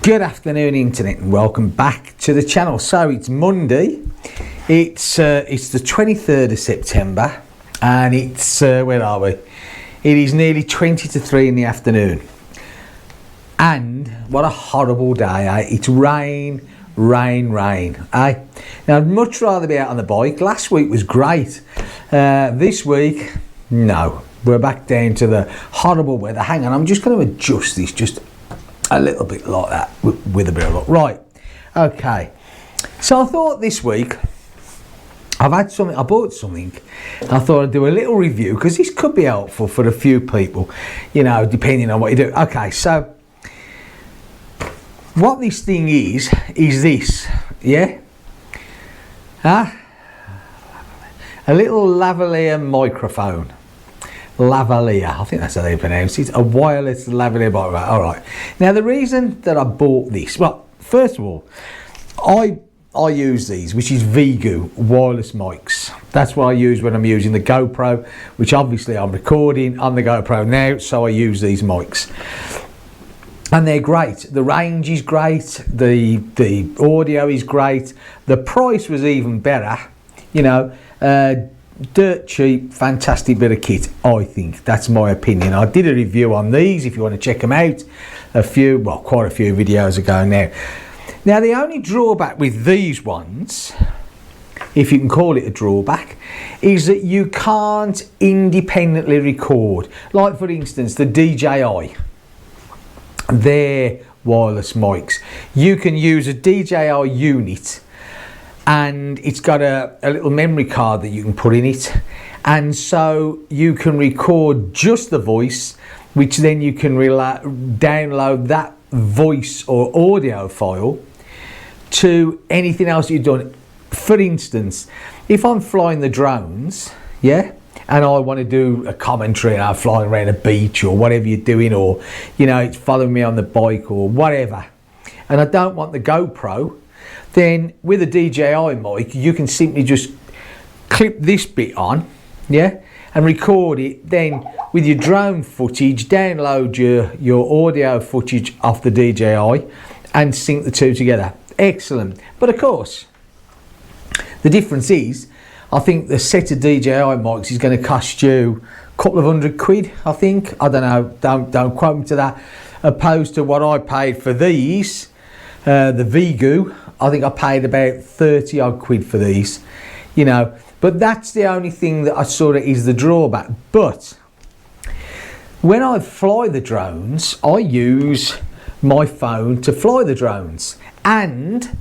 Good afternoon, internet, and welcome back to the channel. So it's Monday, it's the 23rd of September, and it's where are we? It is nearly 20 to 3 in the afternoon, and what a horrible day, eh? It's rain, eh? Now I'd much rather be out on the bike. Last week was great. This week, no, we're back down to the horrible weather. Hang on, I'm just going to adjust this just a little bit like that with a bit of luck. Right, okay, so I thought this week I bought something. I thought I'd do a little review because this could be helpful for a few people, you know, depending on what you do. Okay, so what this thing is this, yeah, a little lavalier microphone. Lavalier, I think that's how they pronounce it. A wireless lavalier microphone. All right. Now the reason that I bought this, well, first of all, I use these, which is Vigu wireless mics. That's what I use when I'm using the GoPro, which obviously I'm recording on the GoPro now, so I use these mics. And they're great. The range is great. The audio is great. The price was even better. You know, dirt cheap, fantastic bit of kit, I think. That's my opinion. I did a review on these if you want to check them out quite a few videos ago now. Now the only drawback with these ones, if you can call it a drawback, is that you can't independently record. Like for instance the DJI, their wireless mics. You can use a DJI unit and it's got a little memory card that you can put in it, and so you can record just the voice, which then you can download that voice or audio file to anything else you've done. For instance, if I'm flying the drones, yeah, and I want to do a commentary and I'm flying around a beach or whatever you're doing, or you know, it's following me on the bike or whatever, and I don't want the GoPro, then with a DJI mic you can simply just clip this bit on, yeah, and record it. Then with your drone footage, download your audio footage off the DJI and sync the two together. Excellent. But of course the difference is, I think the set of DJI mics is going to cost you a couple of £100, I think. I don't know, don't quote me to that, opposed to what I paid for these, the Vigu. I think I paid about 30 odd quid for these, you know, but that's the only thing that I sort of is the drawback. But when I fly the drones, I use my phone to fly the drones. And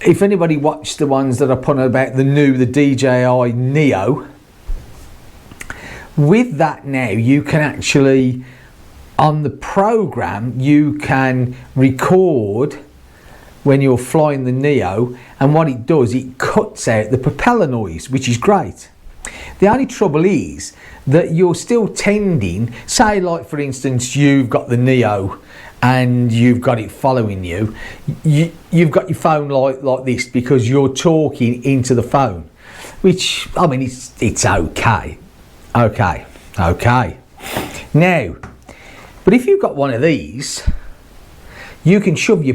if anybody watched the ones that I put on about the DJI Neo, with that now you can actually, on the program, you can record when you're flying the Neo, and what it does, it cuts out the propeller noise, which is great. The only trouble is that you're still tending, say like for instance you've got the Neo and you've got it following you, you've got your phone like this because you're talking into the phone, which, I mean, it's okay. Now, but if you've got one of these, you can shove you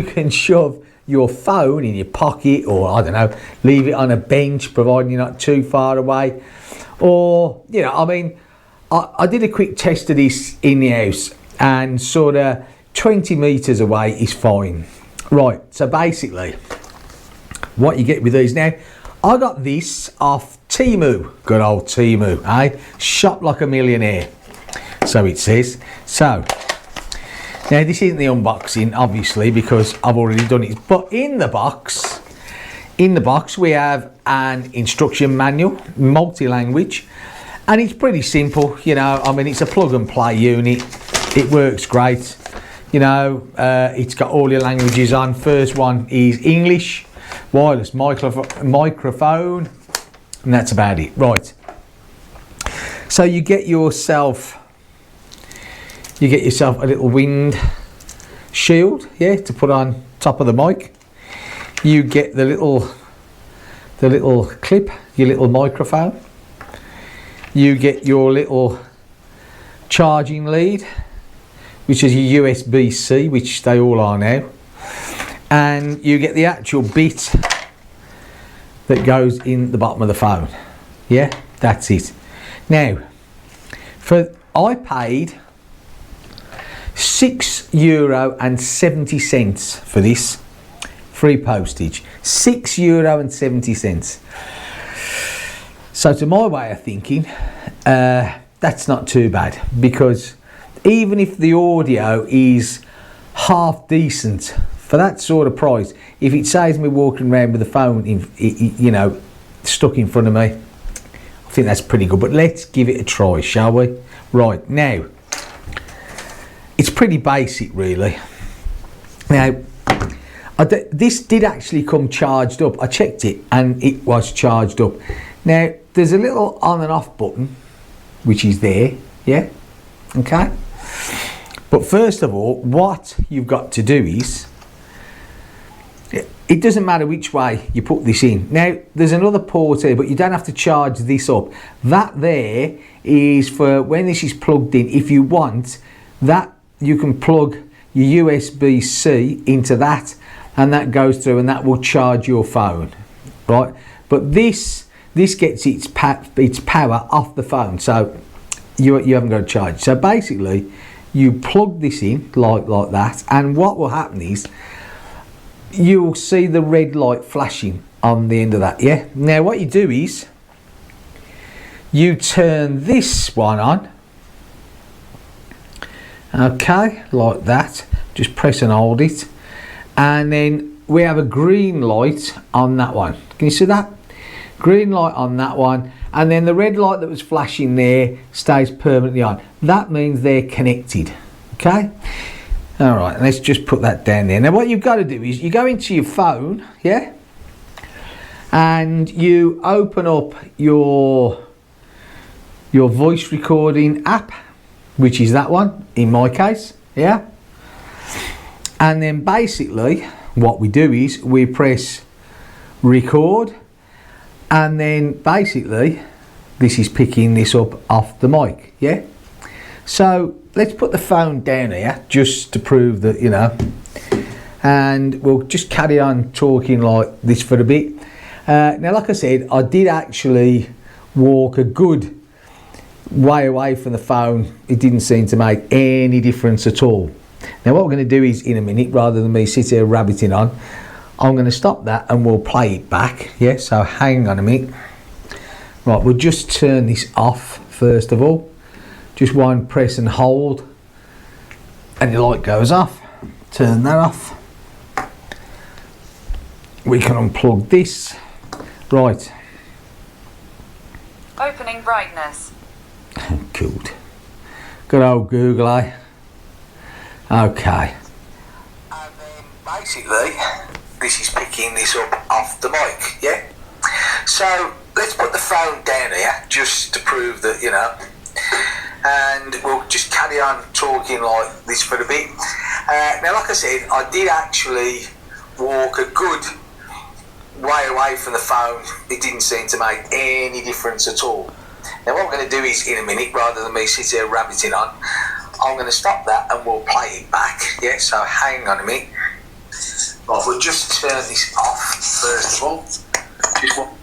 can shove your phone in your pocket, or I don't know, leave it on a bench, providing you're not too far away. Or, you know, I mean, I did a quick test of this in the house, and sort of 20 metres away is fine. Right, so basically what you get with these now, I got this off Temu, good old Temu, eh? Shop like a millionaire, so it says. So now this isn't the unboxing, obviously, because I've already done it, but in the box we have an instruction manual, multi-language, and it's pretty simple, you know. I mean, it's a plug and play unit, it works great, you know. It's got all your languages on. First one is English, wireless microphone, and that's about it. Right, so you get yourself a little wind shield, yeah, to put on top of the mic. You get the little clip, your little microphone. You get your little charging lead. which is your USB-C, which they all are now, and you get the actual bit that goes in the bottom of the phone. Yeah, that's it. Now, I paid €6.70 for this, free postage. €6.70. So to my way of thinking, that's not too bad, because even if the audio is half decent for that sort of price, if it saves me walking around with the phone you know, stuck in front of me, I think that's pretty good. But let's give it a try, shall we? Right, now it's pretty basic really. Now this did actually come charged up. I checked it and it was charged up. Now there's a little on and off button which is there, yeah, okay. But first of all, what you've got to do is, it doesn't matter which way you put this in. Now there's another port here, but you don't have to charge this up. That there is for when this is plugged in. If you want that, you can plug your USB-C into that, and that goes through and that will charge your phone, right? But this gets its power off the phone, so you haven't got to charge. So basically you plug this in like that, and what will happen is you'll see the red light flashing on the end of that. Yeah, now what you do is you turn this one on, okay, like that. Just press and hold it, and then we have a green light on that one. Can you see that? Green light on that one, and then the red light that was flashing there stays permanently on. That means they're connected, okay? All right, let's just put that down there. Now what you've got to do is you go into your phone, yeah, and you open up your voice recording app, which is that one in my case, yeah. And then basically what we do is we press record, and then basically this is picking this up off the mic, yeah. So let's put the phone down here just to prove that, you know, and we'll just carry on talking like this for a bit. Now like I said, I did actually walk a good way away from the phone. It didn't seem to make any difference at all. Now what we're going to do is, in a minute, rather than me sit here rabbiting on, I'm going to stop that and we'll play it back. Yeah, so hang on a minute. Right, we'll just turn this off first of all. Just one press and hold and the light goes off. Turn that off. We can unplug this. Right. Opening brightness. Good. Good old Google, eh? Okay. And then basically this is picking this up off the mic, yeah? So let's put the phone down here just to prove that, you know, and we'll just carry on talking like this for a bit. Now like I said, I did actually walk a good way away from the phone. It didn't seem to make any difference at all. Now what I'm going to do is, in a minute, rather than me sit here rabbiting on, I'm going to stop that and we'll play it back. Yeah, so hang on a minute. Right, we'll just turn this off first of all.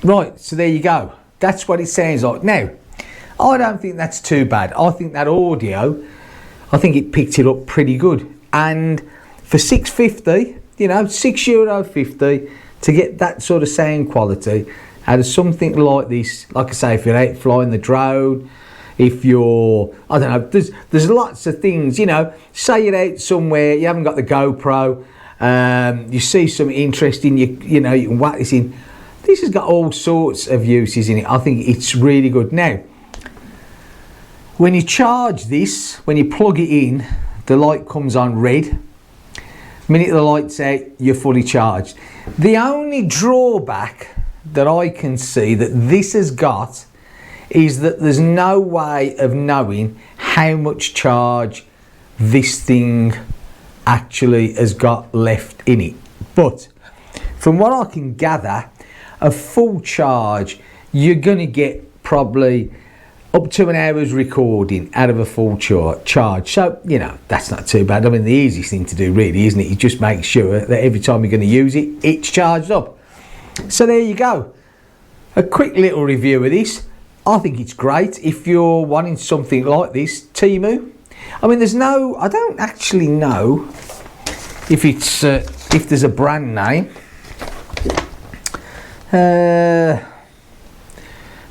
Right, so there you go. That's what it sounds like. Now, I don't think that's too bad. I think that audio, I think it picked it up pretty good. And for €6.50, you know, €6.50 to get that sort of sound quality out of something like this, like I say, if you're out flying the drone, if you're, I don't know, there's lots of things, you know, say you're out somewhere, you haven't got the GoPro, you see something interesting, you know, you can whack this in. This has got all sorts of uses in it. I think it's really good. Now, when you charge this, when you plug it in, the light comes on red. The minute the light's out, you're fully charged. The only drawback that I can see that this has got is that there's no way of knowing how much charge this thing actually has got left in it. But from what I can gather, a full charge, you're going to get probably up to an hour's recording out of a full charge. So, you know, that's not too bad. I mean, the easiest thing to do really, isn't it? You just make sure that every time you're going to use it, it's charged up. So there you go. A quick little review of this. I think it's great if you're wanting something like this. Temu. I mean, I don't actually know if it's if there's a brand name.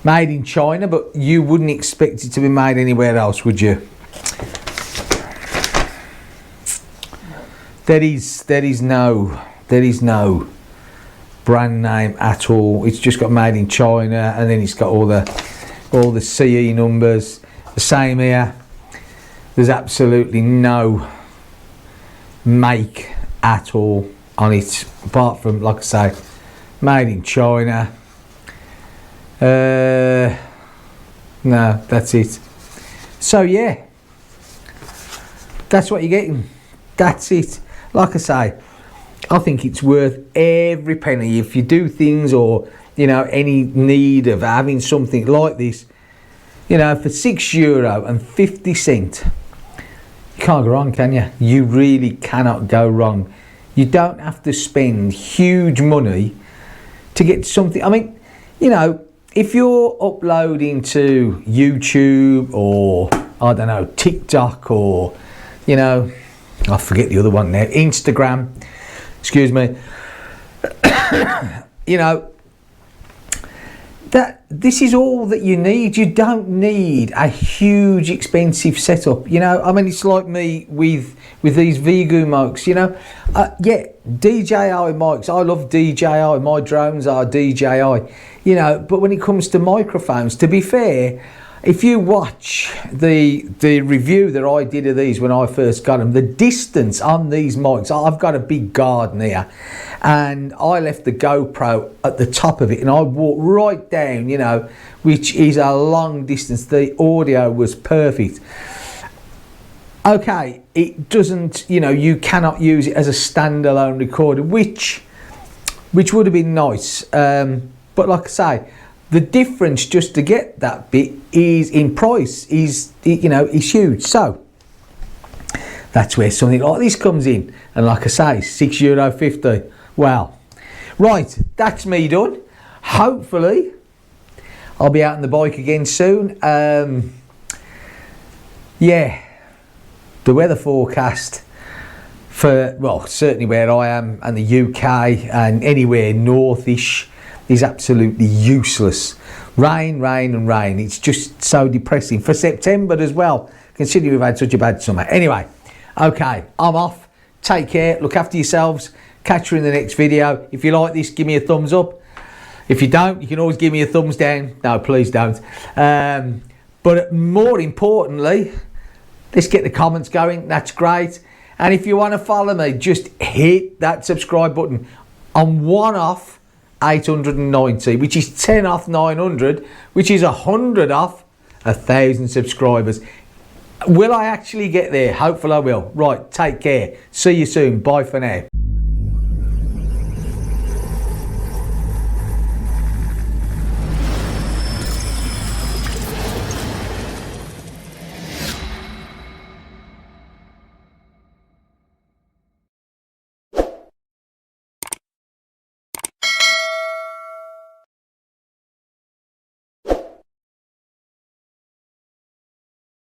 Made in China, but you wouldn't expect it to be made anywhere else, would you? There is no brand name at all. It's just got made in China, and then it's got all the CE numbers. The same here. There's absolutely no make at all on it, apart from, like I say, made in China. No, that's it. So yeah, that's what you're getting. That's it. Like I say, I think it's worth every penny. If you do things, or you know, any need of having something like this, you know, for €6.50, you can't go wrong, can you? You really cannot go wrong. You don't have to spend huge money to get something. I mean, you know, if you're uploading to YouTube, or I don't know, TikTok, or you know, I forget the other one now, Instagram, excuse me, you know, that this is all that you need. You don't need a huge expensive setup, you know. I mean, it's like me with these Vigu mics, you know. Yeah, DJI mics, I love DJI, my drones are DJI, you know, but when it comes to microphones, to be fair, if you watch the review that I did of these when I first got them, the distance on these mics, I've got a big garden here, and I left the GoPro at the top of it, and I walked right down, you know, which is a long distance. The audio was perfect. Okay, it doesn't, you know, you cannot use it as a standalone recorder, which would have been nice, but like I say, the difference just to get that bit is in price, is, you know, is huge. So that's where something like this comes in, and like I say, €6.50. Wow. Right, that's me done. Hopefully I'll be out on the bike again soon. Yeah, the weather forecast for, well, certainly where I am and the UK and anywhere northish is absolutely useless. Rain, rain and rain. It's just so depressing for September as well, considering we've had such a bad summer. Anyway, okay, I'm off. Take care, look after yourselves. Catch you in the next video. If you like this, give me a thumbs up. If you don't, you can always give me a thumbs down. No, please don't. But more importantly, let's get the comments going. That's great. And if you want to follow me, just hit that subscribe button. I'm one off 890, which is 10 off 900, which is 100 off 1,000 subscribers. Will I actually get there? Hopefully I will. Right, take care. See you soon. Bye for now.